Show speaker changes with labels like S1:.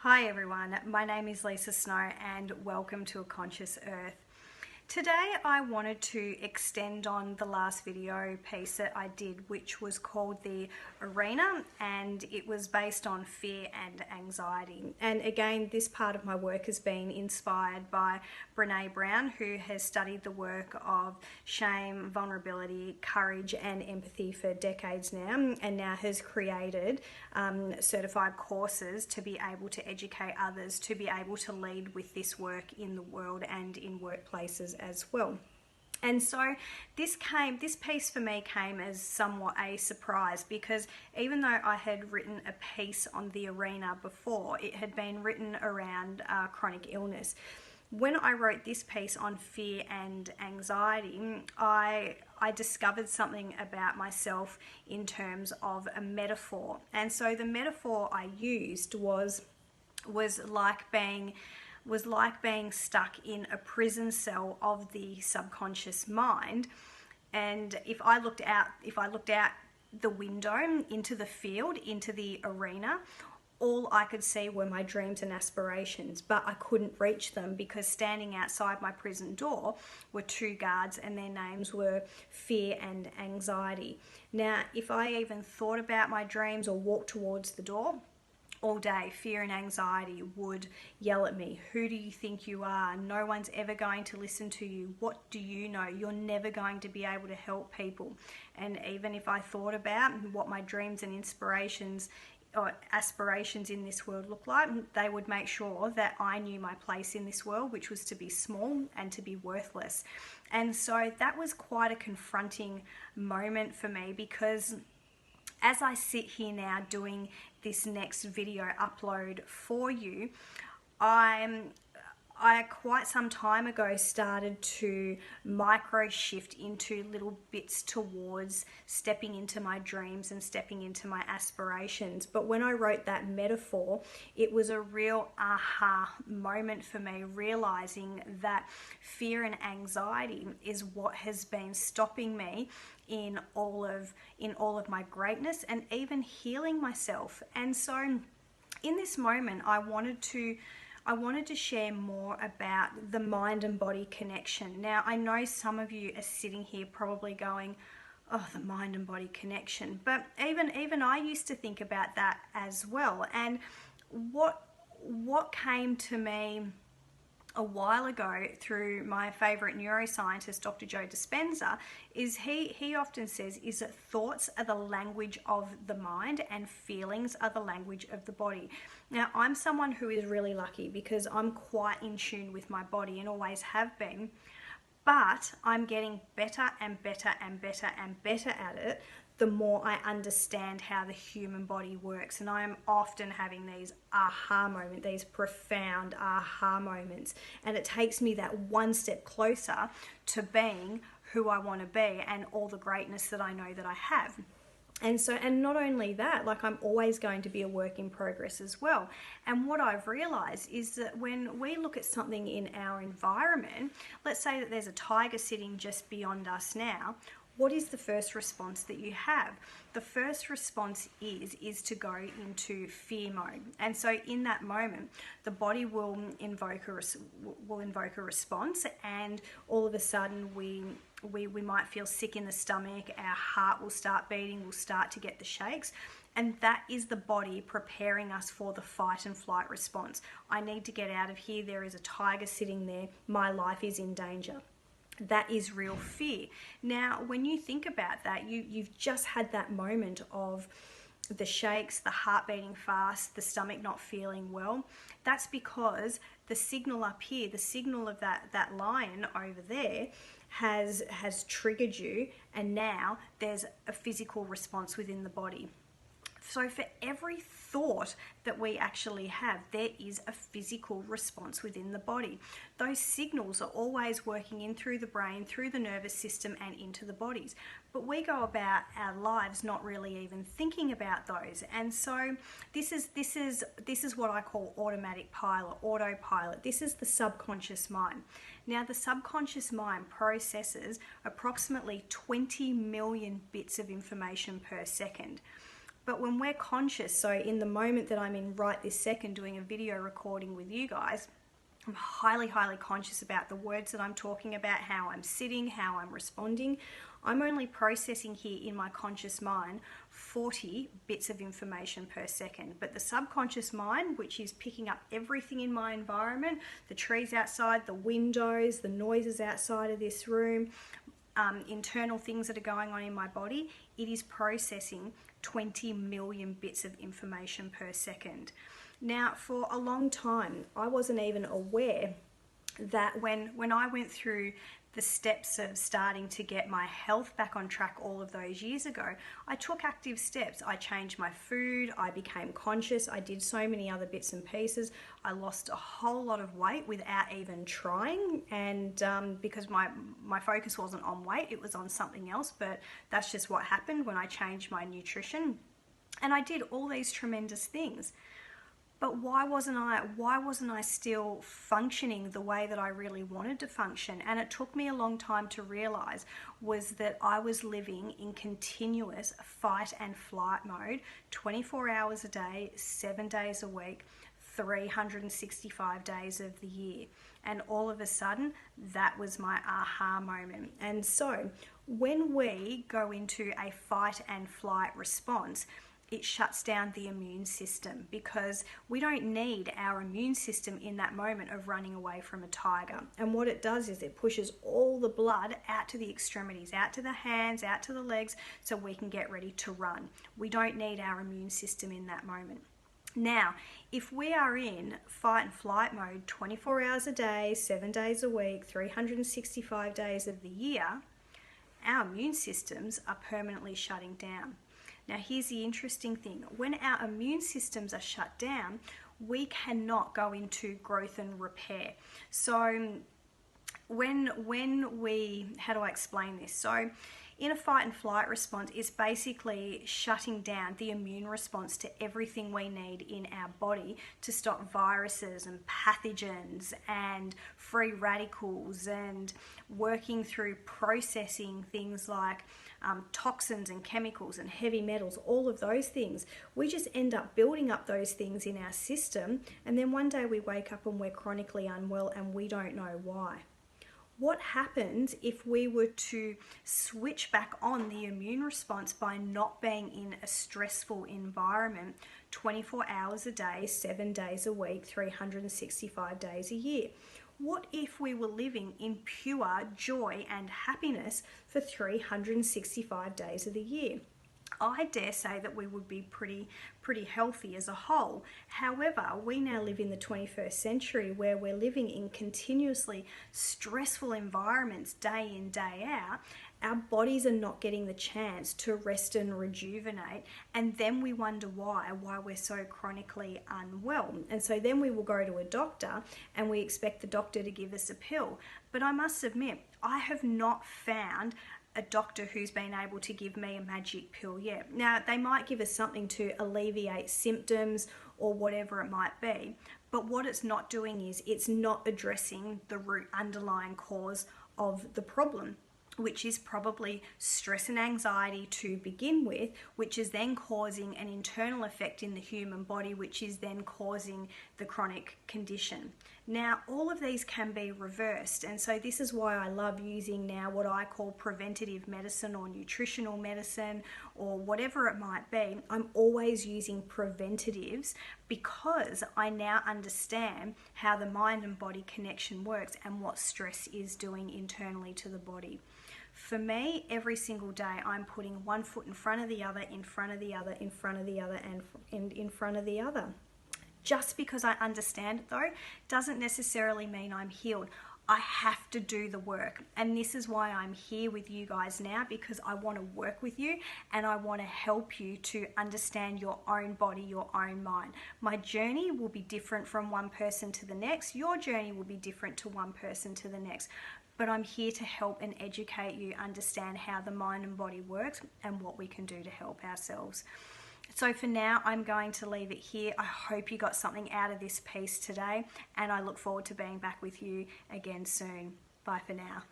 S1: Hi everyone, my name is Lisa Snow and welcome to A Conscious Earth. Today I wanted to extend on the last video piece that I did, which was called The Arena, and it was based on fear and anxiety. And again, this part of my work has been inspired by Brené Brown, who has studied the work of shame, vulnerability, courage and empathy for decades now, and now has created certified courses to be able to educate others, to be able to lead with this work in the world and in workplaces as well. And so this piece for me came as somewhat a surprise, because even though I had written a piece on the arena before, it had been written around chronic illness. When I wrote this piece on fear and anxiety, I discovered something about myself in terms of a metaphor. And so the metaphor I used was like being stuck in a prison cell of the subconscious mind. And if I looked out the window into the field, into the arena, all I could see were my dreams and aspirations, but I couldn't reach them because standing outside my prison door were two guards and their names were fear and anxiety. Now, if I even thought about my dreams or walked towards the door, all day, fear and anxiety would yell at me. Who do you think you are? No one's ever going to listen to you. What do you know? You're never going to be able to help people. And even if I thought about what my dreams and inspirations or aspirations in this world look like, they would make sure that I knew my place in this world, which was to be small and to be worthless. And so that was quite a confronting moment for me, because as I sit here now doing this next video upload for you, I quite some time ago started to micro shift into little bits towards stepping into my dreams and stepping into my aspirations. But when I wrote that metaphor, it was a real aha moment for me, realizing that fear and anxiety is what has been stopping me in all of my greatness and even healing myself. And so in this moment, I wanted to share more about the mind and body connection. Now, I know some of you are sitting here probably going, oh, the mind and body connection. But even I used to think about that as well. And what came to me a while ago through my favorite neuroscientist, Dr. Joe Dispenza, is he often says is that thoughts are the language of the mind and feelings are the language of the body. Now, I'm someone who is really lucky because I'm quite in tune with my body and always have been, but I'm getting better and better and better and better at it the more I understand how the human body works. And I am often having these aha moments, these profound aha moments. And it takes me that one step closer to being who I want to be and all the greatness that I know that I have. And so, and not only that, like, I'm always going to be a work in progress as well. And what I've realized is that when we look at something in our environment, let's say that there's a tiger sitting just beyond us now, what is the first response that you have? The first response is to go into fear mode. And so in that moment, the body will invoke a response, and all of a sudden we might feel sick in the stomach, our heart will start beating, we'll start to get the shakes. And that is the body preparing us for the fight and flight response. I need to get out of here. There is a tiger sitting there. My life is in danger. That is real fear. Now, when you think about that, you've just had that moment of the shakes, the heart beating fast, the stomach not feeling well. That's because the signal up here, the signal of that lion over there has triggered you, and now there's a physical response within the body. So for every thought that we actually have, there is a physical response within the body. Those signals are always working in through the brain, through the nervous system and into the bodies. But we go about our lives not really even thinking about those. And so this is what I call autopilot. This is the subconscious mind. Now, the subconscious mind processes approximately 20 million bits of information per second. But when we're conscious, so in the moment that I'm in right this second doing a video recording with you guys, I'm highly, highly conscious about the words that I'm talking about, how I'm sitting, how I'm responding. I'm only processing here in my conscious mind 40 bits of information per second. But the subconscious mind, which is picking up everything in my environment, the trees outside, the windows, the noises outside of this room, internal things that are going on in my body, it is processing 20 million bits of information per second. Now, for a long time, I wasn't even aware that when I went through the steps of starting to get my health back on track all of those years ago, I took active steps. I changed my food, I became conscious, I did so many other bits and pieces. I lost a whole lot of weight without even trying, and because my focus wasn't on weight, it was on something else, but that's just what happened when I changed my nutrition. And I did all these tremendous things. But why wasn't I still functioning the way that I really wanted to function? And it took me a long time to realize was that I was living in continuous fight and flight mode, 24 hours a day, 7 days a week, 365 days of the year. And all of a sudden, that was my aha moment. And so when we go into a fight and flight response, it shuts down the immune system, because we don't need our immune system in that moment of running away from a tiger. And what it does is it pushes all the blood out to the extremities, out to the hands, out to the legs, so we can get ready to run. We don't need our immune system in that moment. Now, if we are in fight and flight mode 24 hours a day, 7 days a week, 365 days of the year, our immune systems are permanently shutting down. Now, here's the interesting thing. When our immune systems are shut down, we cannot go into growth and repair. So when we, how do I explain this? So in a fight and flight response, it's basically shutting down the immune response to everything we need in our body to stop viruses and pathogens and free radicals, and working through processing things like toxins and chemicals and heavy metals, all of those things. We just end up building up those things in our system, and then one day we wake up and we're chronically unwell and we don't know why. What happens if we were to switch back on the immune response by not being in a stressful environment 24 hours a day, 7 days a week, 365 days a year? What if we were living in pure joy and happiness for 365 days of the year? I dare say that we would be pretty healthy as a whole. However, we now live in the 21st century where we're living in continuously stressful environments day in, day out. Our bodies are not getting the chance to rest and rejuvenate, and then we wonder why we're so chronically unwell. And so then we will go to a doctor and we expect the doctor to give us a pill. But I must admit, I have not found a doctor who's been able to give me a magic pill yet. Now, they might give us something to alleviate symptoms or whatever it might be, but what it's not doing is it's not addressing the root underlying cause of the problem, which is probably stress and anxiety to begin with, which is then causing an internal effect in the human body, which is then causing the chronic condition. Now, all of these can be reversed, and so this is why I love using now what I call preventative medicine or nutritional medicine or whatever it might be. I'm always using preventatives because I now understand how the mind and body connection works and what stress is doing internally to the body. For me, every single day, I'm putting one foot in front of the other, in front of the other, in front of the other, and in front of the other. Just because I understand it, though, doesn't necessarily mean I'm healed. I have to do the work, and this is why I'm here with you guys now, because I want to work with you and I want to help you to understand your own body, your own mind. My journey will be different from one person to the next. Your journey will be different to one person to the next. But I'm here to help and educate you understand how the mind and body works and what we can do to help ourselves. So for now, I'm going to leave it here. I hope you got something out of this piece today, and I look forward to being back with you again soon. Bye for now.